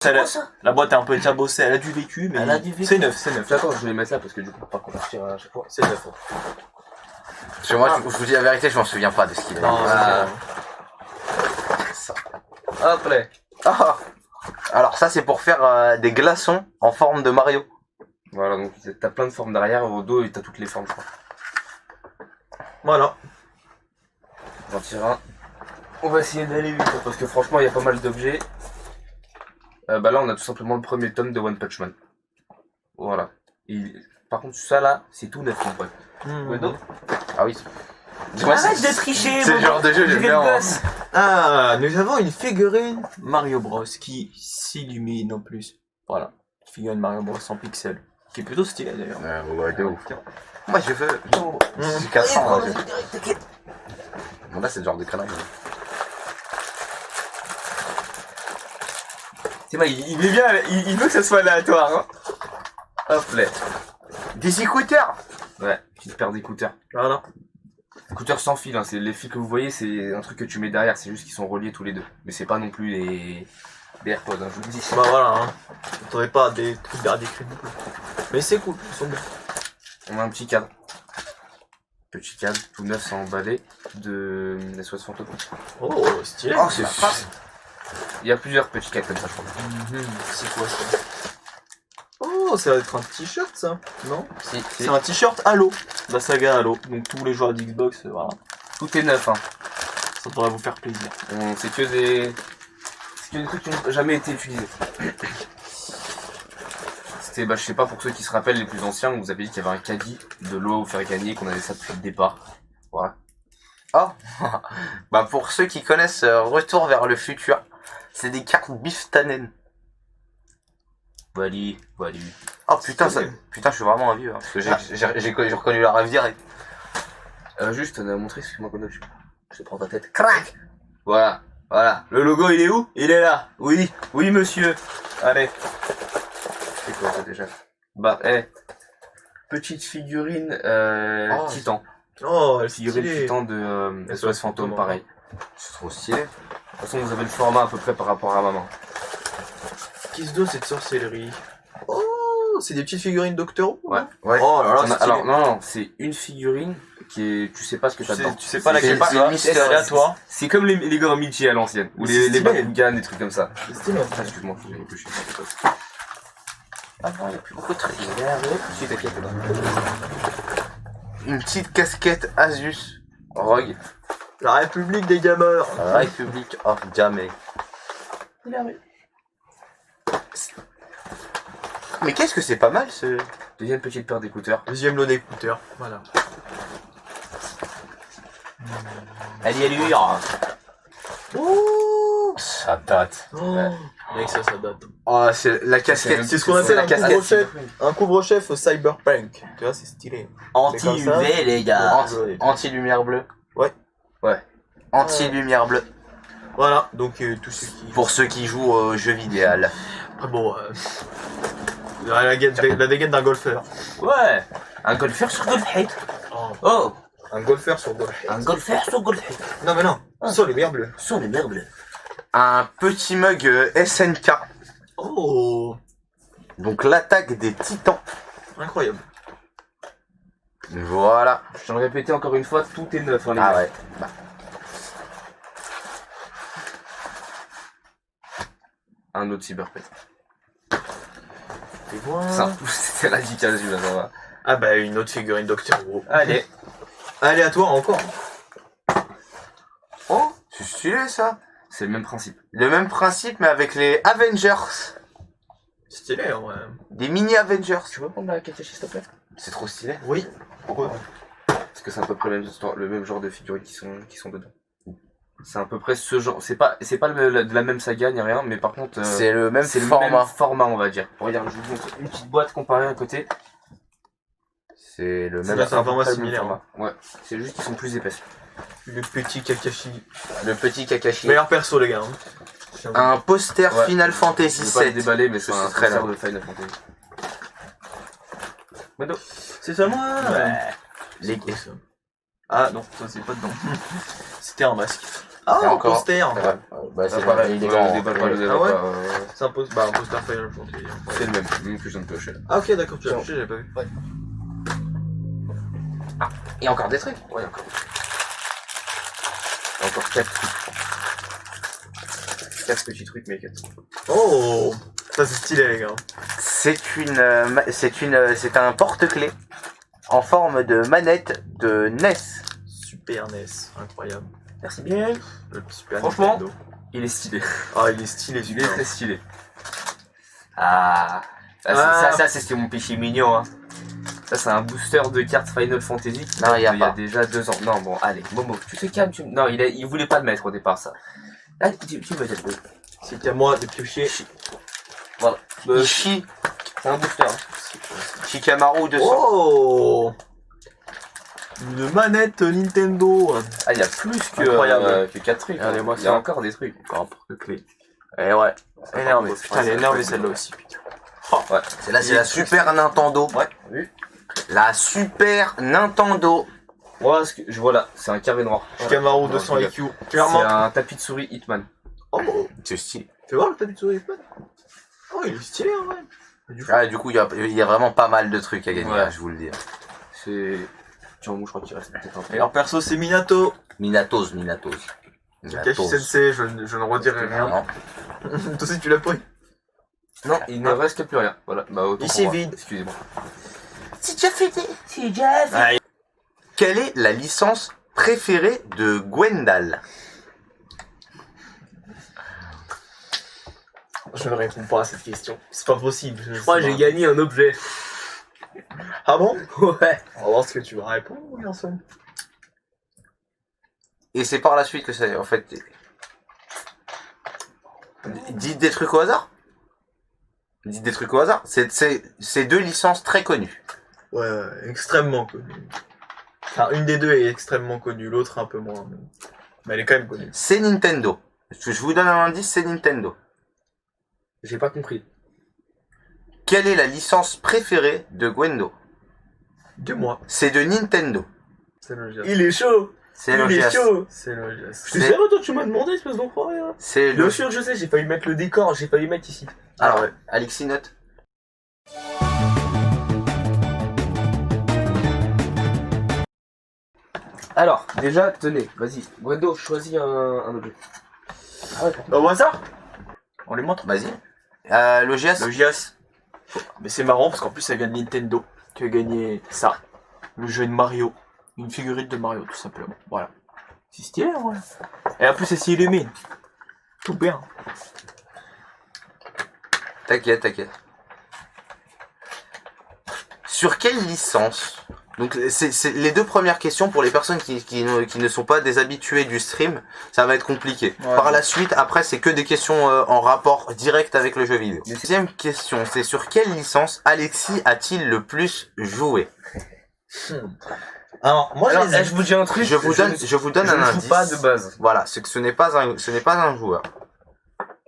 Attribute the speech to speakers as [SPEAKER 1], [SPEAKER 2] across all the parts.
[SPEAKER 1] C'est quoi ça? La boîte est un peu cabossée, elle a du vécu, mais
[SPEAKER 2] elle a du vécu.
[SPEAKER 1] C'est neuf, c'est neuf.
[SPEAKER 2] D'accord, je vais mettre là parce que du coup, pas convertir à chaque fois.
[SPEAKER 1] C'est neuf.
[SPEAKER 3] Parce que moi, je vous dis la vérité, je m'en souviens pas de ce qu'il a.
[SPEAKER 1] Non,
[SPEAKER 3] Ça.
[SPEAKER 2] Hop là.
[SPEAKER 3] Ah. Alors ça, c'est pour faire des glaçons en forme de Mario.
[SPEAKER 2] Voilà, donc t'as plein de formes derrière, au dos, et t'as toutes les formes, je crois.
[SPEAKER 1] Voilà.
[SPEAKER 2] J'en tire un. On va essayer d'aller vite, parce que franchement, il y a pas mal d'objets. Bah là, on a tout simplement le premier tome de One Punch Man. Voilà. Par contre, ça là, c'est tout neuf, mon pote.
[SPEAKER 3] Ah oui.
[SPEAKER 2] Arrête de tricher,
[SPEAKER 3] c'est le genre de jeu, j'aime bien.
[SPEAKER 1] Ah, nous avons une figurine Mario Bros qui s'illumine en plus. Voilà. Une figurine Mario Bros en pixels. Qui est plutôt stylée d'ailleurs.
[SPEAKER 3] Ouais, de ouf. Moi, je veux. J'ai 4 ans. Bon, là, c'est le genre de conneries.
[SPEAKER 2] C'est vrai, il est bien, il veut que ça soit aléatoire. Hein. Hop là.
[SPEAKER 3] Des écouteurs.
[SPEAKER 2] Ouais, petite paire d'écouteurs.
[SPEAKER 1] Voilà.
[SPEAKER 2] Écouteurs sans fil, hein. C'est les fils que vous voyez, c'est un truc que tu mets derrière, c'est juste qu'ils sont reliés tous les deux. Mais c'est pas non plus des AirPods, hein, je vous le dis.
[SPEAKER 1] Bah voilà, hein. Vous trouvez pas des trucs d'ardicules. Mais c'est cool, ils sont bons.
[SPEAKER 2] On a un petit cadre. Petit cadre, tout neuf sans emballer, de SOS Fantôme.
[SPEAKER 1] Oh, stylé.
[SPEAKER 3] Oh, c'est frappe.
[SPEAKER 2] Il y a plusieurs petits cadres comme ça, je crois.
[SPEAKER 1] C'est quoi ça? Oh, ça va être un t-shirt ça, non?
[SPEAKER 2] Si,
[SPEAKER 1] C'est un t-shirt Halo, la saga Halo. Donc tous les joueurs d'Xbox, voilà.
[SPEAKER 2] tout est neuf, hein.
[SPEAKER 1] Ça devrait vous faire plaisir.
[SPEAKER 2] C'est que des trucs qui n'ont jamais été utilisés. C'était, je sais pas, pour ceux qui se rappellent les plus anciens, on vous avait dit qu'il y avait un caddie de l'eau à vous faire gagner, qu'on avait ça depuis le départ. Voilà.
[SPEAKER 3] Oh. Bah, pour ceux qui connaissent Retour vers le futur, c'est des cartes Biftanen.
[SPEAKER 2] Voilà.
[SPEAKER 3] Oh putain, putain, je suis vraiment un vieux. Hein, parce que j'ai reconnu la rêve direct.
[SPEAKER 2] Juste, on a montré ce que moi connais. Je te prends ta tête.
[SPEAKER 3] Crac.
[SPEAKER 2] Voilà. Le logo, il est où? Il est là. Oui, monsieur. Allez. C'est quoi ça déjà? Bah, petite figurine Titan.
[SPEAKER 1] Oh,
[SPEAKER 2] Figurine
[SPEAKER 1] stylé.
[SPEAKER 2] Titan de SOS Fantôme, pareil.
[SPEAKER 3] C'est trop stylé.
[SPEAKER 2] De toute façon, vous avez le format à peu près par rapport à maman.
[SPEAKER 1] Qu'est-ce que cette sorcellerie? Oh, c'est des petites figurines Doctor Who.
[SPEAKER 3] Ouais.
[SPEAKER 1] Oh là là, c'est
[SPEAKER 2] Alors,
[SPEAKER 1] stylé.
[SPEAKER 2] non, c'est une figurine qui est. Tu sais pas ce que t'as dedans.
[SPEAKER 1] Tu sais pas laquelle
[SPEAKER 3] c'est
[SPEAKER 1] c'est,
[SPEAKER 3] mystère,
[SPEAKER 1] aléatoire.
[SPEAKER 2] C'est comme les gars en Michi à l'ancienne. Ou
[SPEAKER 1] C'est
[SPEAKER 2] les
[SPEAKER 1] stylé.
[SPEAKER 2] Bakugan, des trucs comme ça.
[SPEAKER 1] C'est stylé.
[SPEAKER 2] Ah, excuse-moi, j'ai épluché.
[SPEAKER 3] Ah non, il n'y a plus beaucoup de trucs.
[SPEAKER 2] Si, t'inquiète, là.
[SPEAKER 3] Une petite casquette Asus Rogue.
[SPEAKER 1] La République des gamers.
[SPEAKER 3] Republic of Jamaica. Mais qu'est-ce que c'est pas mal ce.
[SPEAKER 2] Deuxième petite paire d'écouteurs.
[SPEAKER 1] Deuxième lot d'écouteurs. Voilà.
[SPEAKER 2] Allez,
[SPEAKER 3] Ouh, ça date.
[SPEAKER 1] Oh, mec, ça date.
[SPEAKER 3] Oh, c'est la casquette.
[SPEAKER 1] C'est ce qu'on appelle
[SPEAKER 3] la
[SPEAKER 1] un
[SPEAKER 3] casquette.
[SPEAKER 1] couvre-chef. Un couvre-chef cyberpunk. Tu vois, c'est stylé.
[SPEAKER 2] Anti-UV, les gars.
[SPEAKER 3] Anti-lumière bleue.
[SPEAKER 1] Ouais.
[SPEAKER 3] Anti-lumière bleue.
[SPEAKER 1] Voilà, donc tous ceux qui.
[SPEAKER 3] Pour ceux qui jouent au jeu vidéo.
[SPEAKER 1] Ah bon, la dégaine d'un golfeur.
[SPEAKER 2] Ouais. Un golfeur sur Golfhead. Oh.
[SPEAKER 1] Un golfeur sur Golfhead.
[SPEAKER 2] Un golfeur sur Golfhead.
[SPEAKER 1] Non, mais non, sur les lumières bleues.
[SPEAKER 2] Sur les mers bleues.
[SPEAKER 3] Un petit mug SNK.
[SPEAKER 1] Oh,
[SPEAKER 3] Donc l'attaque des titans.
[SPEAKER 1] incroyable.
[SPEAKER 3] Voilà.
[SPEAKER 2] Je t'en répétais encore une fois, tout est neuf, hein, les
[SPEAKER 3] Ah
[SPEAKER 2] gars.
[SPEAKER 3] ouais.
[SPEAKER 2] Un autre cyberpunk.
[SPEAKER 1] Et voilà.
[SPEAKER 2] Ça, c'était radical, celui-là, ça va.
[SPEAKER 1] Ah bah, une autre figurine Doctor Who.
[SPEAKER 2] Allez.
[SPEAKER 1] Aléatoire encore.
[SPEAKER 3] Oh, c'est stylé ça.
[SPEAKER 2] C'est le même principe.
[SPEAKER 3] Le même principe mais avec les Avengers.
[SPEAKER 1] Stylé, en vrai.
[SPEAKER 3] Des mini Avengers.
[SPEAKER 2] Tu veux prendre la Kakashi, s'il te plaît?
[SPEAKER 3] C'est trop stylé.
[SPEAKER 1] Oui.
[SPEAKER 3] Pourquoi?
[SPEAKER 2] Parce que c'est à peu près le même genre de figurines qui sont dedans. C'est à peu près ce genre. C'est pas de la même saga ni rien, mais par contre.
[SPEAKER 3] C'est le même
[SPEAKER 2] c'est
[SPEAKER 3] format.
[SPEAKER 2] le même format, on va dire. Regarde, je vous montre une petite boîte comparée à côté.
[SPEAKER 3] C'est le
[SPEAKER 1] C'est
[SPEAKER 3] même
[SPEAKER 1] un format
[SPEAKER 2] à peu près le même
[SPEAKER 1] similaire.
[SPEAKER 2] format. Ouais. C'est juste qu'ils sont plus épaisses.
[SPEAKER 1] Le petit Kakashi.
[SPEAKER 3] Le petit Kakashi.
[SPEAKER 1] Meilleur perso, les gars. Hein.
[SPEAKER 3] Un poster
[SPEAKER 2] Ouais.
[SPEAKER 3] Final
[SPEAKER 2] Je
[SPEAKER 3] Fantasy
[SPEAKER 2] vais pas le
[SPEAKER 3] 7.
[SPEAKER 2] déballer, mais c'est un
[SPEAKER 3] très
[SPEAKER 2] poster
[SPEAKER 3] long.
[SPEAKER 2] de Final Fantasy. Mado.
[SPEAKER 1] C'est à moi.
[SPEAKER 3] Les...
[SPEAKER 1] Ah non, ça c'est pas dedans. C'était un masque. Ah,
[SPEAKER 3] Et
[SPEAKER 1] un
[SPEAKER 3] encore.
[SPEAKER 1] poster.
[SPEAKER 3] Bah, c'est
[SPEAKER 2] pareil,
[SPEAKER 3] il est
[SPEAKER 2] ouais,
[SPEAKER 3] grand.
[SPEAKER 2] le déballe pas, le
[SPEAKER 1] Ah
[SPEAKER 2] déballe
[SPEAKER 1] ouais
[SPEAKER 2] pas,
[SPEAKER 1] C'est un poster. Bah, un poster Final Fantasy.
[SPEAKER 2] c'est le même que je viens de piocher. Là.
[SPEAKER 1] Ah, ok, d'accord, tu l'as touché, j'avais pas vu.
[SPEAKER 3] Il y a encore des trucs.
[SPEAKER 2] Ouais, encore. Encore 4 trucs. 4 petits trucs, mais 4.
[SPEAKER 1] Oh, ça c'est stylé, les gars.
[SPEAKER 3] C'est un porte-clés en forme de manette de NES.
[SPEAKER 1] Super NES, incroyable.
[SPEAKER 2] Merci bien.
[SPEAKER 1] Le petit Super
[SPEAKER 2] Franchement,
[SPEAKER 1] Nintendo.
[SPEAKER 2] il est stylé.
[SPEAKER 1] Ah, il est stylé,
[SPEAKER 2] Il est
[SPEAKER 1] super.
[SPEAKER 2] très stylé. Ah, ça c'était mon péché mignon. Hein. Ça, c'est un booster de cartes Final Fantasy qui
[SPEAKER 3] Non,
[SPEAKER 2] date
[SPEAKER 3] y a
[SPEAKER 2] d'il y a
[SPEAKER 3] pas.
[SPEAKER 2] déjà 2 ans. Non, bon, allez, Momo, tu te calmes. Non, il voulait pas le mettre au départ, ça. Là, tu me mets le
[SPEAKER 1] C'est qu'à moi de piocher.
[SPEAKER 2] Voilà.
[SPEAKER 3] Ishi
[SPEAKER 2] C'est un booster. Hein.
[SPEAKER 3] Shikamaru 200.
[SPEAKER 1] Oh, une manette Nintendo.
[SPEAKER 2] Ah, il y a plus
[SPEAKER 1] Incroyable.
[SPEAKER 2] que 4 trucs.
[SPEAKER 1] Regardez,
[SPEAKER 2] Hein.
[SPEAKER 1] moi,
[SPEAKER 2] Il y a
[SPEAKER 1] ça.
[SPEAKER 2] encore des trucs.
[SPEAKER 1] Encore un porte-clés. Eh ouais, énervé. Putain, elle est énervée celle-là aussi, putain.
[SPEAKER 2] Ouais.
[SPEAKER 3] C'est la Super Nintendo.
[SPEAKER 2] Ouais, vu.
[SPEAKER 3] La Super Nintendo.
[SPEAKER 2] Moi, voilà, c'est un carré noir.
[SPEAKER 1] Camaro
[SPEAKER 2] Non,
[SPEAKER 1] 200
[SPEAKER 2] je
[SPEAKER 1] IQ. Clairement.
[SPEAKER 2] C'est un tapis de souris Hitman.
[SPEAKER 1] Oh,
[SPEAKER 3] C'est stylé.
[SPEAKER 1] fais voir le tapis de souris Hitman. Oh, il est stylé en vrai.
[SPEAKER 3] Ah, du coup, il y a vraiment pas mal de trucs à gagner,
[SPEAKER 2] Ouais.
[SPEAKER 3] hein, je vous le dis.
[SPEAKER 2] C'est. Tiens, moi, je crois qu'il reste peut-être un
[SPEAKER 1] Et
[SPEAKER 2] peu.
[SPEAKER 1] alors perso c'est Minato.
[SPEAKER 3] Minatos.
[SPEAKER 1] Kakashi Sensei, je ne redirai rien.
[SPEAKER 3] Non.
[SPEAKER 1] Toi aussi tu l'as pris.
[SPEAKER 2] Non, il ne reste plus rien. Voilà, bah, autant
[SPEAKER 1] Ici,
[SPEAKER 2] pour moi.
[SPEAKER 1] vide.
[SPEAKER 2] Excusez-moi.
[SPEAKER 3] C'est déjà fait. Quelle est la licence préférée de Gwendal?
[SPEAKER 1] Je ne réponds pas à cette question. C'est pas possible.
[SPEAKER 2] Je crois que j'ai gagné un objet.
[SPEAKER 1] Ah bon?
[SPEAKER 2] Ouais.
[SPEAKER 1] On va voir ce que tu vas répondre, garçon.
[SPEAKER 3] Et c'est par la suite que ça, en fait. Dites des trucs au hasard. Dites des trucs au hasard. C'est deux licences très connues.
[SPEAKER 1] Ouais, extrêmement connue. Enfin, une des deux est extrêmement connue, l'autre un peu moins. Mais elle est quand même connue.
[SPEAKER 3] C'est Nintendo. Je vous donne un indice, c'est Nintendo.
[SPEAKER 2] J'ai pas compris.
[SPEAKER 3] Quelle est la licence préférée de Gwendo?
[SPEAKER 1] Dis-moi.
[SPEAKER 3] C'est de Nintendo.
[SPEAKER 1] C'est le geste.
[SPEAKER 2] Il est chaud.
[SPEAKER 3] C'est le geste.
[SPEAKER 1] C'est le geste.
[SPEAKER 2] Je te sais, toi, tu m'as demandé, espèce d'enfoiré. Hein.
[SPEAKER 3] C'est le.
[SPEAKER 2] Bien sûr, je sais, j'ai failli mettre le décor, j'ai failli mettre ici.
[SPEAKER 3] Alors,
[SPEAKER 1] ouais.
[SPEAKER 3] Alexis note.
[SPEAKER 2] Alors, déjà, tenez, vas-y. Gwendo, choisis un objet. Ah ouais,
[SPEAKER 1] Au hasard. On les montre.
[SPEAKER 3] Vas-y. Le GS.
[SPEAKER 1] Le GIAS. Mais c'est marrant parce qu'en plus ça vient de Nintendo. Tu as gagné ça. Le jeu de Mario. Une figurine de Mario tout simplement. Voilà. C'est stylé en vrai. Et en plus c'est si illumine. Tout bien.
[SPEAKER 3] T'inquiète. Sur quelle licence? Donc c'est les deux premières questions pour les personnes qui ne sont pas des habitués du stream, ça va être compliqué.
[SPEAKER 1] Ouais.
[SPEAKER 3] Par la suite, après c'est que des questions en rapport direct avec le jeu vidéo. Deuxième question, c'est sur quelle licence Alexis a-t-il le plus joué?
[SPEAKER 1] Alors moi
[SPEAKER 2] Alors,
[SPEAKER 1] je
[SPEAKER 2] je vous dis un truc.
[SPEAKER 3] Je vous donne
[SPEAKER 2] je
[SPEAKER 3] un
[SPEAKER 2] ne
[SPEAKER 3] indice.
[SPEAKER 2] joue pas de base.
[SPEAKER 3] Voilà, c'est que ce n'est pas un joueur.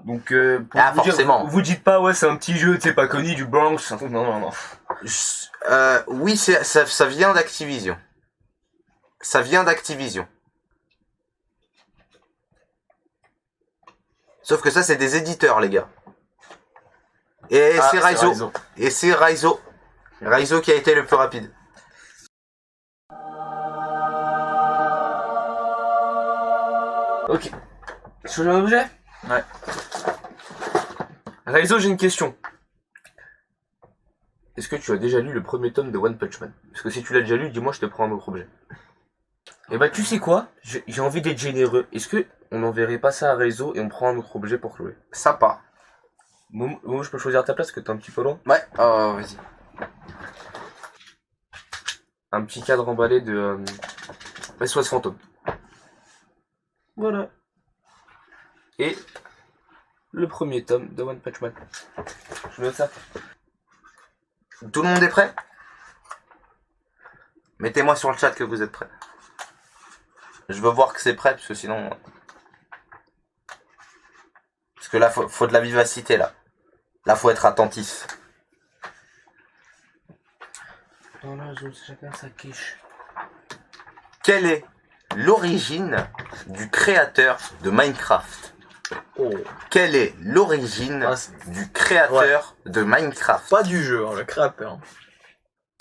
[SPEAKER 2] Donc, pour
[SPEAKER 3] Ah,
[SPEAKER 2] vous
[SPEAKER 3] forcément.
[SPEAKER 2] dire, vous dites pas, ouais, c'est un petit jeu, tu sais, pas connu, du Bronx. Non.
[SPEAKER 3] Oui, ça vient d'Activision. Ça vient d'Activision. Sauf que ça, c'est des éditeurs, les gars. Et c'est Raizo. Et c'est Raizo. Raizo qui a été le plus rapide.
[SPEAKER 2] Ok. Je choisis un objet?
[SPEAKER 1] Ouais.
[SPEAKER 2] Raizo, j'ai une question. Est-ce que tu as déjà lu le premier tome de One Punch Man? Parce que si tu l'as déjà lu, dis-moi, je te prends un autre objet. Et bah, tu sais quoi? J'ai envie d'être généreux. Est-ce que on n'enverrait pas ça à Raizo et on prend un autre objet pour jouer?
[SPEAKER 3] Sympa.
[SPEAKER 2] Moi, je peux choisir ta place parce que t'es un petit peu loin.
[SPEAKER 3] Ouais, vas-y.
[SPEAKER 2] Un petit cadre emballé de SOS Fantôme. Voilà. Et le premier tome de One Punch Man. Je note ça.
[SPEAKER 3] Tout le monde est prêt? Mettez-moi sur le chat que vous êtes prêts. Je veux voir que c'est prêt, parce que sinon... Parce que là, faut de la vivacité, là. Là, faut être attentif.
[SPEAKER 2] Dans la zone, chacun sa quiche.
[SPEAKER 3] Quelle est l'origine du créateur de Minecraft?
[SPEAKER 1] Oh.
[SPEAKER 3] Quelle est l'origine
[SPEAKER 1] Ah, c'est-
[SPEAKER 3] du créateur de Minecraft?
[SPEAKER 1] Pas du jeu, hein, le créateur.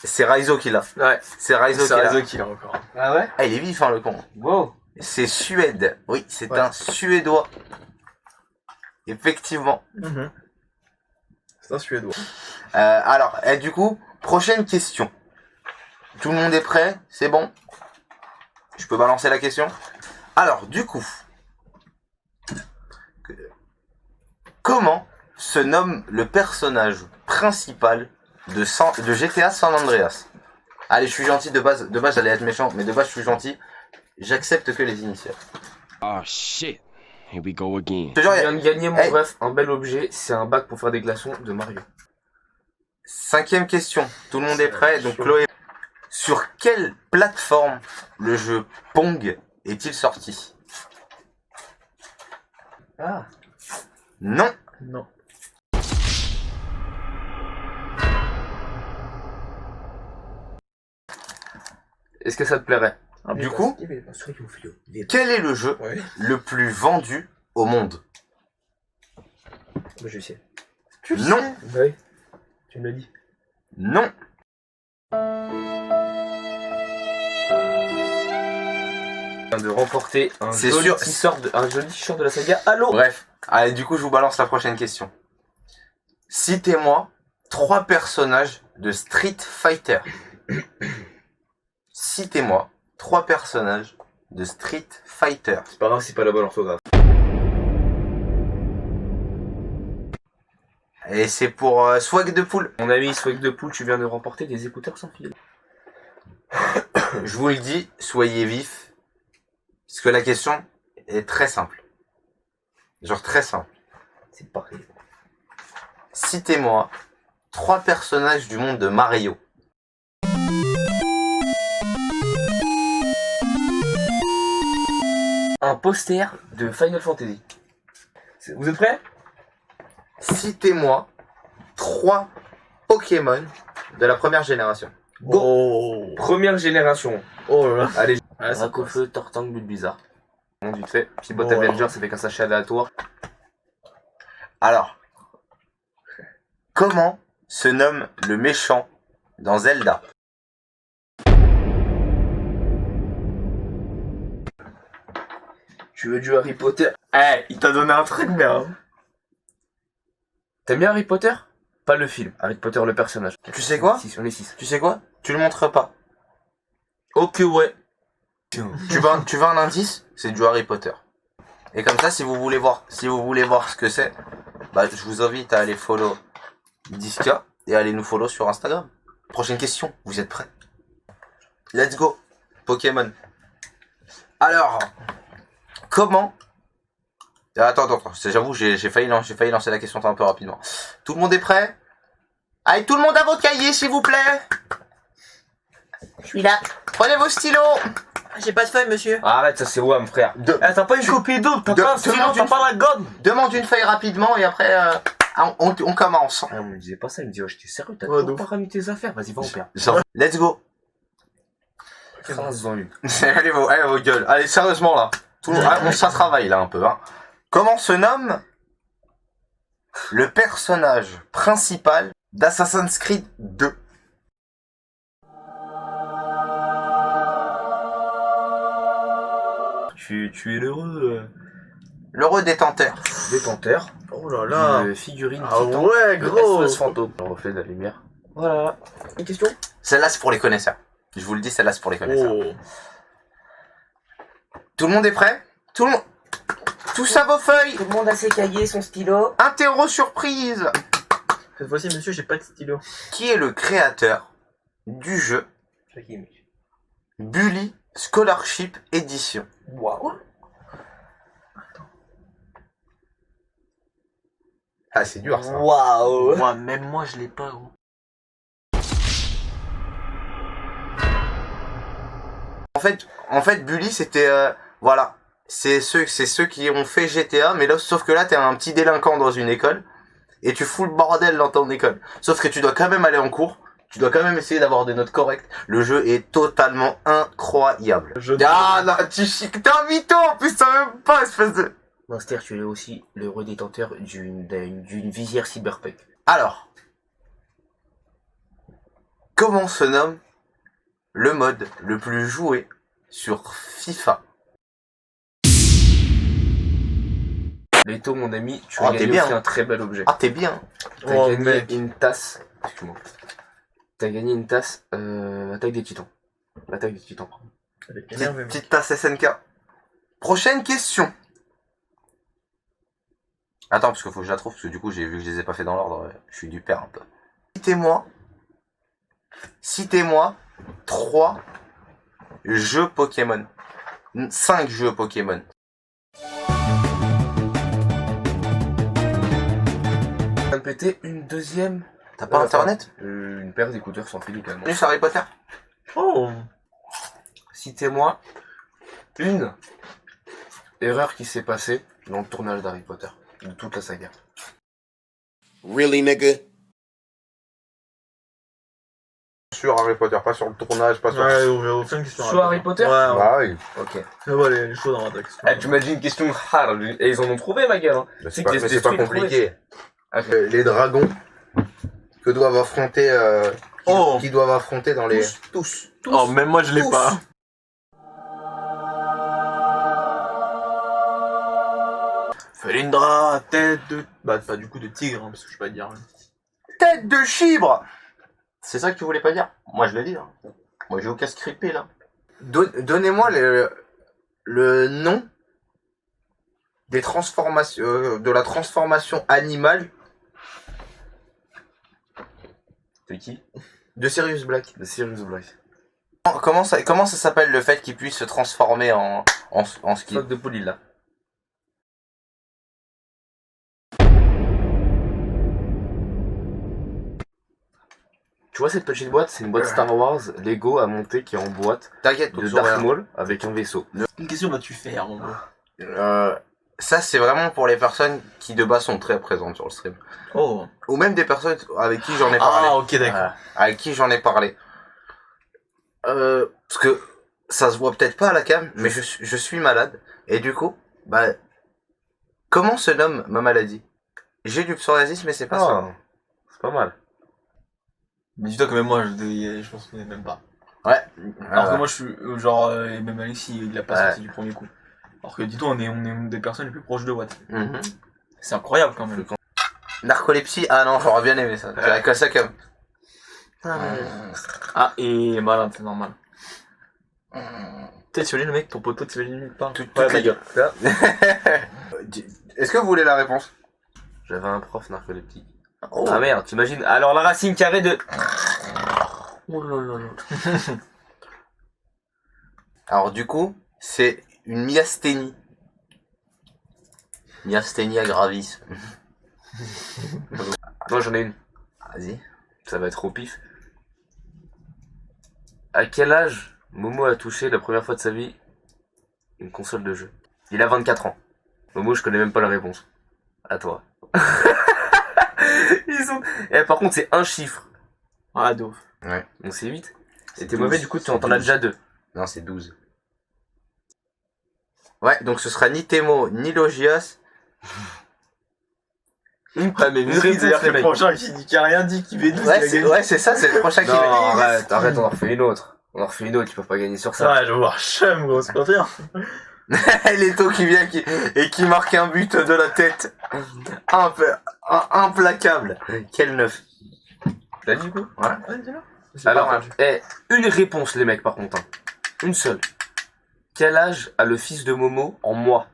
[SPEAKER 3] C'est Raizo qui l'a.
[SPEAKER 1] Ouais.
[SPEAKER 3] C'est Raizo qui
[SPEAKER 1] C'est
[SPEAKER 3] l'a.
[SPEAKER 1] Raizo qui l'a encore.
[SPEAKER 2] Ah ouais?
[SPEAKER 3] Ah, il est vif, hein, le con.
[SPEAKER 2] Wow.
[SPEAKER 3] C'est Suède. Oui, c'est
[SPEAKER 1] Ouais.
[SPEAKER 3] un Suédois. Effectivement.
[SPEAKER 1] C'est un Suédois.
[SPEAKER 3] Alors, du coup, prochaine question. Tout le monde est prêt? C'est bon? Je peux balancer la question? Alors, du coup, comment se nomme le personnage principal de GTA San Andreas? Allez, je suis gentil, de base j'allais être méchant, mais de base je suis gentil. J'accepte que les initiales.
[SPEAKER 4] Oh shit. Here we go again.
[SPEAKER 3] Je te jure,
[SPEAKER 2] Je viens de gagner mon
[SPEAKER 3] Hey.
[SPEAKER 2] ref, un bel objet, c'est un bac pour faire des glaçons de Mario.
[SPEAKER 3] 5e question. Tout le monde est prêt, donc Chloé. Sur quelle plateforme le jeu Pong est-il sorti?
[SPEAKER 2] Ah.
[SPEAKER 3] Non.
[SPEAKER 1] Non.
[SPEAKER 2] Est-ce que ça te plairait?
[SPEAKER 3] Du coup, quel est le jeu
[SPEAKER 1] Ouais.
[SPEAKER 3] le plus vendu au monde?
[SPEAKER 2] Je sais.
[SPEAKER 3] Non.
[SPEAKER 2] Oui. Tu me l'as dit.
[SPEAKER 3] Non.
[SPEAKER 2] De remporter un
[SPEAKER 3] C'est
[SPEAKER 2] joli
[SPEAKER 3] sûr.
[SPEAKER 2] t-shirt de la saga Halo.
[SPEAKER 3] Bref. Allez, du coup, je vous balance la prochaine question. Citez-moi 3 personnages de Street Fighter. Citez-moi 3 personnages de Street Fighter.
[SPEAKER 2] C'est pas grave, c'est pas la bonne orthographe.
[SPEAKER 3] Et c'est pour Swag de Poule.
[SPEAKER 2] Mon ami Swag de Poule, tu viens de remporter des écouteurs sans fil.
[SPEAKER 3] Je vous le dis, soyez vifs. Parce que la question est très simple. Genre très simple.
[SPEAKER 2] C'est parfait.
[SPEAKER 3] Citez-moi 3 personnages du monde de Mario.
[SPEAKER 2] Un poster de Final Fantasy. Vous êtes prêts?
[SPEAKER 3] Citez-moi 3 Pokémon de la première génération.
[SPEAKER 1] Oh.
[SPEAKER 2] Première génération.
[SPEAKER 1] Oh là là.
[SPEAKER 2] Allez,
[SPEAKER 1] Ah, c'est
[SPEAKER 2] Racofeu, Tortank, Bulbizarre. Bon, vite fait. Petit bot
[SPEAKER 1] Oh,
[SPEAKER 2] Avenger,
[SPEAKER 1] alors.
[SPEAKER 2] ça fait qu'un sachet aléatoire.
[SPEAKER 3] Alors, comment se nomme le méchant dans Zelda?
[SPEAKER 2] Tu veux du Harry Potter?
[SPEAKER 1] Eh, il t'a donné un truc, mais hein.
[SPEAKER 2] T'aimes bien Harry Potter? Pas le film. Harry Potter, le personnage.
[SPEAKER 3] Tu sais quoi?
[SPEAKER 2] 6, on est 6.
[SPEAKER 3] Tu sais quoi? Tu le montres pas.
[SPEAKER 1] Ok, ouais.
[SPEAKER 3] Tu veux un indice? C'est du Harry Potter. Et comme ça, si vous voulez voir ce que c'est, bah, je vous invite à aller follow Disca et à aller nous follow sur Instagram. Prochaine question, vous êtes prêts? Let's go. Pokémon. Alors, comment... Attends, j'avoue, j'ai failli lancer la question un peu rapidement. Tout le monde est prêt? Allez, tout le monde à vos cahiers, s'il vous plaît.
[SPEAKER 5] Je suis là.
[SPEAKER 3] Prenez vos stylos.
[SPEAKER 5] J'ai pas de feuille, monsieur.
[SPEAKER 2] Arrête, ça c'est WAM, frère.
[SPEAKER 1] Eh, t'as pas une copie d'eau, t'as
[SPEAKER 3] de-
[SPEAKER 1] pas un
[SPEAKER 3] de-
[SPEAKER 1] stylo,
[SPEAKER 3] de-
[SPEAKER 1] t'as pas la gomme.
[SPEAKER 3] Demande une feuille rapidement et après, on commence.
[SPEAKER 2] Ah, on me disait pas ça, il me disait, oh, j'étais sérieux, t'as
[SPEAKER 1] Ouais,
[SPEAKER 2] toujours
[SPEAKER 1] de
[SPEAKER 2] pas ramené tes affaires, vas-y, va, on perd.
[SPEAKER 3] Let's go.
[SPEAKER 2] Trace dans une.
[SPEAKER 3] Allez vos gueules. Allez, sérieusement là. Ça travaille là un peu. Hein. Comment se nomme le personnage principal d'Assassin's Creed 2?
[SPEAKER 2] Tu es l'heureux
[SPEAKER 3] L'heureux détenteur.
[SPEAKER 2] détenteur
[SPEAKER 1] Oh là là.
[SPEAKER 2] d'une figurine
[SPEAKER 1] Ah
[SPEAKER 2] titan
[SPEAKER 1] ouais,
[SPEAKER 2] de
[SPEAKER 1] gros.
[SPEAKER 2] SOS Fantôme. Le reflet de la lumière. Voilà.
[SPEAKER 5] Une question?
[SPEAKER 3] Celle-là c'est pour les connaisseurs. Je vous le dis, celle-là c'est pour les connaisseurs.
[SPEAKER 1] Oh.
[SPEAKER 3] Tout le monde est prêt? Tout le monde. Tous à vos feuilles.
[SPEAKER 5] Tout le monde a ses cahiers, son stylo.
[SPEAKER 3] Interro surprise.
[SPEAKER 1] Cette fois-ci, monsieur, j'ai pas de stylo.
[SPEAKER 3] Qui est le créateur du jeu Bully Scholarship Edition?
[SPEAKER 5] Waouh.
[SPEAKER 3] Ah, c'est dur ça.
[SPEAKER 5] Waouh.
[SPEAKER 1] Moi, même moi, je l'ai pas, gros.
[SPEAKER 3] En fait, Bully, c'était, voilà, c'est ceux qui ont fait GTA, mais là, sauf que là, t'es un petit délinquant dans une école, et tu fous le bordel dans ton école. Sauf que tu dois quand même aller en cours, tu dois quand même essayer d'avoir des notes correctes. Le jeu est totalement incroyable. Ah non, t'es un mytho en plus, ça même pas, espèce de...
[SPEAKER 2] Monster, tu es aussi le redétenteur d'une visière cyberpunk.
[SPEAKER 3] Alors, comment se nomme le mode le plus joué sur FIFA?
[SPEAKER 2] Leto, mon ami, tu
[SPEAKER 3] Oh,
[SPEAKER 2] as
[SPEAKER 3] t'es
[SPEAKER 2] gagné
[SPEAKER 3] bien.
[SPEAKER 2] aussi un très bel objet.
[SPEAKER 3] Ah, t'es bien.
[SPEAKER 2] T'as
[SPEAKER 1] Oh,
[SPEAKER 2] gagné
[SPEAKER 1] mec.
[SPEAKER 2] une tasse. Excuse-moi. T'as gagné une tasse Attaque des Titans. Attaque des Titans, pardon.
[SPEAKER 3] Petite tasse SNK. Prochaine question. Attends, parce qu'il faut que je la trouve, parce que du coup, j'ai vu que je les ai pas fait dans l'ordre. Je suis du père un peu. Citez-moi 3 jeux Pokémon. 5 jeux Pokémon.
[SPEAKER 2] Ça me péter une deuxième.
[SPEAKER 3] T'as pas internet?
[SPEAKER 2] Une paire d'écouteurs sans fil également.
[SPEAKER 3] Plus Harry Potter?
[SPEAKER 1] Oh.
[SPEAKER 2] Citez-moi une erreur qui s'est passée dans le tournage d'Harry Potter, de toute la saga.
[SPEAKER 4] Really, nigga?
[SPEAKER 3] Sur Harry Potter, pas sur le tournage, pas sur...
[SPEAKER 1] Ouais, aucune question.
[SPEAKER 2] Sur Harry Potter?
[SPEAKER 1] Ouais, ouais.
[SPEAKER 3] Bah oui.
[SPEAKER 2] Ok.
[SPEAKER 1] Ça va, les choses dans la question.
[SPEAKER 2] Ah, tu m'as dit une question hard, et ils en ont trouvé, ma gueule. Hein.
[SPEAKER 3] Mais
[SPEAKER 2] C'est
[SPEAKER 3] c'est pas,
[SPEAKER 2] que
[SPEAKER 3] mais
[SPEAKER 2] les
[SPEAKER 3] c'est pas
[SPEAKER 2] esprits
[SPEAKER 3] compliqué.
[SPEAKER 2] Ok.
[SPEAKER 3] Les dragons que doivent affronter...
[SPEAKER 1] Oh.
[SPEAKER 3] qui doivent affronter dans les...
[SPEAKER 1] Tous. Oh, même moi je l'ai
[SPEAKER 3] Tous.
[SPEAKER 1] pas. Felindra, tête de... Bah, pas du coup de tigre, hein, parce que je peux pas dire.
[SPEAKER 3] Tête de chibre. C'est ça que tu voulais pas dire? Moi je l'ai dit. Hein. Moi j'ai aucun scripté là. Donnez-moi le nom des transformations, de la transformation animale
[SPEAKER 2] C'est qui?
[SPEAKER 3] de Sirius Black.
[SPEAKER 2] De Sirius Black.
[SPEAKER 3] Comment ça s'appelle le fait qu'il puisse se transformer en ski?
[SPEAKER 2] Flotte de Polyle, là. Tu vois cette petite boîte? C'est une boîte Star Wars Lego à monter qui est en boîte
[SPEAKER 3] T'inquiète,
[SPEAKER 2] de
[SPEAKER 3] Toxo,
[SPEAKER 2] Darth Maul avec un vaisseau.
[SPEAKER 1] Quelle question vas-tu faire, en gros?
[SPEAKER 3] ça c'est vraiment pour les personnes qui de base sont très présentes sur le stream.
[SPEAKER 1] Oh.
[SPEAKER 3] Ou même des personnes avec qui j'en ai parlé.
[SPEAKER 1] Ah, ok, d'accord.
[SPEAKER 3] Voilà. Avec qui j'en ai parlé. Parce que ça se voit peut-être pas à la cam, mais je suis malade. Et du coup, bah, comment se nomme ma maladie? J'ai du psoriasis, mais c'est pas ça.
[SPEAKER 2] C'est pas mal.
[SPEAKER 1] Mais dis-toi que même moi, je pense qu'on est même pas.
[SPEAKER 3] Ouais.
[SPEAKER 1] Alors que moi, je suis genre, et même Alexis, il a pas
[SPEAKER 3] Ouais.
[SPEAKER 1] sorti du premier coup. Alors que dis-toi, on est une des personnes les plus proches de Watt.
[SPEAKER 3] Mhm.
[SPEAKER 1] C'est incroyable quand même.
[SPEAKER 3] Narcolepsie, ah non, j'aurais bien aimé ça. J'aurais que ça comme.
[SPEAKER 1] Ah, et malade, c'est normal. T'es le mec, ton poteau, tu vas pas.
[SPEAKER 3] Toute
[SPEAKER 1] Ouais,
[SPEAKER 3] la
[SPEAKER 1] ma
[SPEAKER 3] gueule.
[SPEAKER 1] gueule.
[SPEAKER 3] Est-ce que vous voulez la réponse?
[SPEAKER 2] J'avais un prof narcoleptique.
[SPEAKER 3] Oh.
[SPEAKER 2] Ah merde, t'imagines? Alors la racine carrée de...
[SPEAKER 1] Oh là là là.
[SPEAKER 3] Alors du coup, c'est une myasthénie. Myasthénia gravis.
[SPEAKER 2] Moi j'en ai une.
[SPEAKER 3] Vas-y.
[SPEAKER 2] Ça va être au pif. À quel âge Momo a touché la première fois de sa vie une console de jeu? Il a 24 ans. Momo, je connais même pas la réponse. À toi. Et par contre, c'est un chiffre.
[SPEAKER 1] Ah, de ouf.
[SPEAKER 3] Ouais.
[SPEAKER 2] Donc c'est 8.
[SPEAKER 3] C'est
[SPEAKER 2] C'était mauvais,
[SPEAKER 3] 12.
[SPEAKER 2] du coup, tu
[SPEAKER 3] C'est
[SPEAKER 2] en as
[SPEAKER 3] 12.
[SPEAKER 2] déjà 2.
[SPEAKER 3] Non, c'est 12. Ouais, donc ce sera ni Temo, ni Logias.
[SPEAKER 1] Ah, mais
[SPEAKER 2] Une réponse, les
[SPEAKER 1] le
[SPEAKER 2] mecs.
[SPEAKER 1] prochain qui a rien dit, qui fait 12.
[SPEAKER 3] Ouais, c'est ça, c'est le prochain qui
[SPEAKER 2] Non,
[SPEAKER 3] va.
[SPEAKER 2] arrête, on en refait une autre. On en refait une autre, ils peuvent pas gagner sur ça.
[SPEAKER 1] Ouais, je vais voir chum, gros, c'est pas bien.
[SPEAKER 3] Leto qui vient et qui marque un but de la tête. Implacable. Quel neuf.
[SPEAKER 2] T'as dit, du coup?
[SPEAKER 3] Ouais.
[SPEAKER 2] Alors, une réponse, les mecs, par contre. Hein. Une seule. Quel âge a le fils de Momo en mois?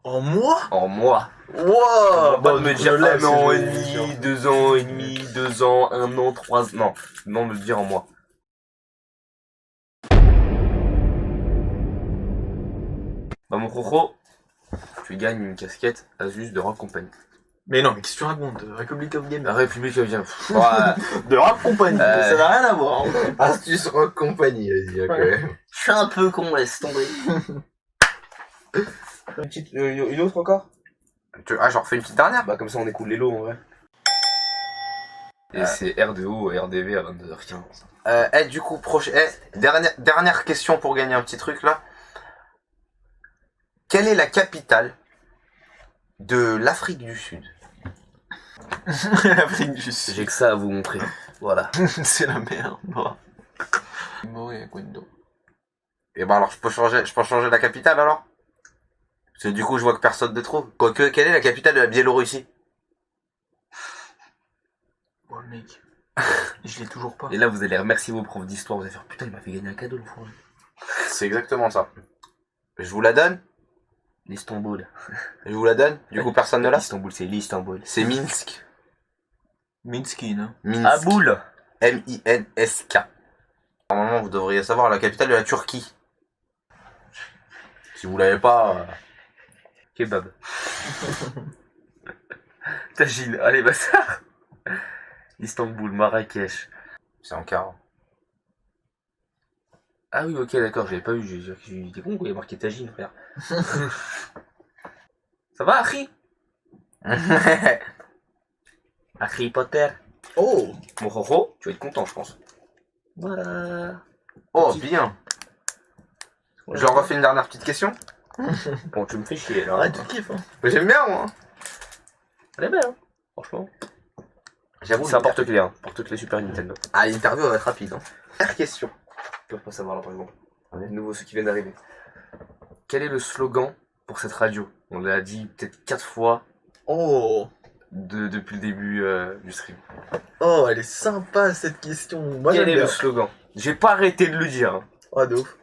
[SPEAKER 1] En moi?
[SPEAKER 2] En mois.
[SPEAKER 1] Wow!
[SPEAKER 2] Pas de me dire
[SPEAKER 1] là,
[SPEAKER 2] un an et demi, 2 ans et demi, 2 ans, 1 an, 3 ans. Non, me le dire en mois. Bah, mon crocro, tu gagnes une casquette Asus de Rock Company.
[SPEAKER 1] Mais non, mais qu'est-ce que tu racontes? République of
[SPEAKER 2] La
[SPEAKER 1] Gamer.
[SPEAKER 2] République vient.
[SPEAKER 1] De Rap Company, ça n'a rien à voir. Hein.
[SPEAKER 3] Astuce Rock Company, vas-y, ok.
[SPEAKER 5] Je suis un peu con, laisse tomber.
[SPEAKER 2] Une autre encore?
[SPEAKER 3] J'en refais une petite dernière?
[SPEAKER 2] Bah, comme ça, on écoute les lots en vrai. Et c'est R2O et RDV à 22h15.
[SPEAKER 3] Du coup, dernière question pour gagner un petit truc là. Quelle est la capitale de l'Afrique du Sud?
[SPEAKER 1] L'Afrique du Sud.
[SPEAKER 2] J'ai que ça à vous montrer. Voilà.
[SPEAKER 1] C'est la merde. Bon, et Gwendo.
[SPEAKER 3] Et ben alors, je peux changer la capitale alors? Parce que du coup, je vois que personne ne trouve. Quoique, quelle est la capitale de la Biélorussie?
[SPEAKER 1] Oh, le mec. Je l'ai toujours pas.
[SPEAKER 2] Et là, vous allez remercier vos profs d'histoire. Vous allez faire putain, il m'a fait gagner un cadeau le fourré.
[SPEAKER 3] C'est exactement ça. Je vous la donne?
[SPEAKER 2] L'Istanbul.
[SPEAKER 3] Je vous la donne? Du coup, personne ne l'a?
[SPEAKER 2] L'Istanbul, c'est l'Istanbul.
[SPEAKER 3] C'est Minsk.
[SPEAKER 1] Minskin, hein.
[SPEAKER 3] Minsk.
[SPEAKER 2] À boule.
[SPEAKER 3] M-I-N-S-K. Normalement, vous devriez savoir la capitale de la Turquie. Si vous l'avez pas...
[SPEAKER 2] Kebab. Tagine. Allez, bâtard. Istanbul, Marrakech.
[SPEAKER 3] C'est en quart.
[SPEAKER 2] Ah oui, ok, d'accord, j'avais pas vu. J'étais con, quoi, il y a marqué Tagine, frère. Ça va, Harry? Harry Potter.
[SPEAKER 1] Oh.
[SPEAKER 2] Mon Roro, tu vas être content, je pense. Voilà.
[SPEAKER 3] Oh, bien. Je leur refais une dernière petite question.
[SPEAKER 2] Bon, tu me fais chier, là.
[SPEAKER 1] Arrête, tu kiffes, hein.
[SPEAKER 3] Mais j'aime bien, moi.
[SPEAKER 2] Elle est belle, hein. Franchement.
[SPEAKER 3] J'avoue.
[SPEAKER 2] C'est un porte-clés, hein. Porte-clés Super Nintendo.
[SPEAKER 3] Ah, l'interview va être rapide. Hein. Dernière question.
[SPEAKER 2] Ils peuvent pas savoir, là, par exemple. Les nouveaux, ceux qui viennent d'arriver. Quel est le slogan pour cette radio? On l'a dit peut-être 4 fois
[SPEAKER 1] Oh.
[SPEAKER 2] depuis le début du stream.
[SPEAKER 1] Oh, elle est sympa cette question. Moi,
[SPEAKER 2] Quel
[SPEAKER 1] j'aime
[SPEAKER 2] est
[SPEAKER 1] bien.
[SPEAKER 2] le slogan? J'ai pas arrêté de le dire. Hein.
[SPEAKER 1] Oh, de ouf.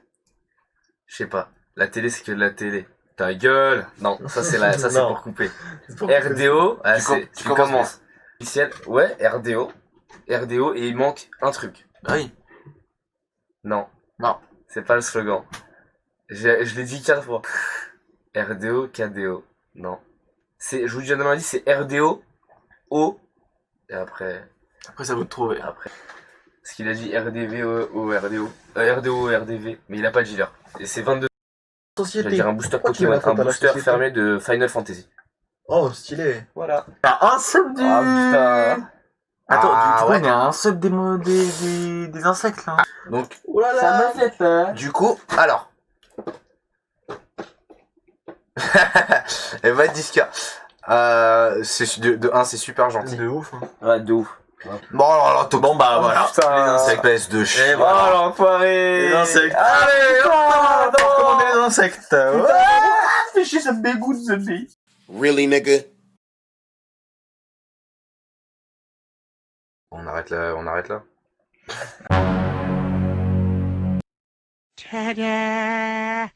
[SPEAKER 2] Je sais pas. La télé, c'est que de la télé. Ta gueule. Non, ça c'est ça c'est
[SPEAKER 1] Non.
[SPEAKER 2] pour couper.
[SPEAKER 1] C'est pour-
[SPEAKER 2] RDO, ah,
[SPEAKER 3] Tu
[SPEAKER 2] tu
[SPEAKER 3] commences.
[SPEAKER 2] commences. Officiel. Ouais, RDO. RDO et il manque un truc.
[SPEAKER 3] Bah oui.
[SPEAKER 2] Non.
[SPEAKER 3] Non.
[SPEAKER 2] C'est pas le slogan. Je l'ai dit 4 fois. RDO, KDO. Non. Je vous dis un indice, c'est RDO, O. Et après.
[SPEAKER 1] Après, ça vous de trouver.
[SPEAKER 2] Après. Parce qu'il a dit RDV, O, RDO. RDO, RDV. Mais il a pas de dealer. Et c'est 22. Je vais
[SPEAKER 1] Société.
[SPEAKER 2] dire un booster
[SPEAKER 1] Pourquoi tu
[SPEAKER 2] Pokémon.
[SPEAKER 1] m'as fait
[SPEAKER 2] Un
[SPEAKER 1] pas la
[SPEAKER 2] booster
[SPEAKER 1] société
[SPEAKER 2] fermé de Final Fantasy.
[SPEAKER 1] Oh, stylé.
[SPEAKER 2] Voilà.
[SPEAKER 1] T'as un seul du...
[SPEAKER 2] Ah putain.
[SPEAKER 1] Attends,
[SPEAKER 3] Ah,
[SPEAKER 1] du coup,
[SPEAKER 3] ouais.
[SPEAKER 1] on a un seul des insectes, là.
[SPEAKER 3] Donc,
[SPEAKER 1] Oh là là.
[SPEAKER 2] fait peur.
[SPEAKER 3] du coup, alors. Et va Diska. De 1, c'est super gentil.
[SPEAKER 1] De ouf, hein.
[SPEAKER 2] Ouais, de ouf.
[SPEAKER 3] Bon, alors là,
[SPEAKER 1] Bon, bah, voilà.
[SPEAKER 2] Putain.
[SPEAKER 3] c'est PS de
[SPEAKER 1] Et
[SPEAKER 3] chien.
[SPEAKER 1] voilà.
[SPEAKER 2] Oh l'enfoiré.
[SPEAKER 1] Les insectes.
[SPEAKER 2] Allez,
[SPEAKER 1] on
[SPEAKER 2] putain, non.
[SPEAKER 1] commander les insectes. Ouais.
[SPEAKER 2] Fais chier, ça me dégoûte ce pays.
[SPEAKER 4] Really, nigga?
[SPEAKER 3] On arrête là.
[SPEAKER 6] Ta-da!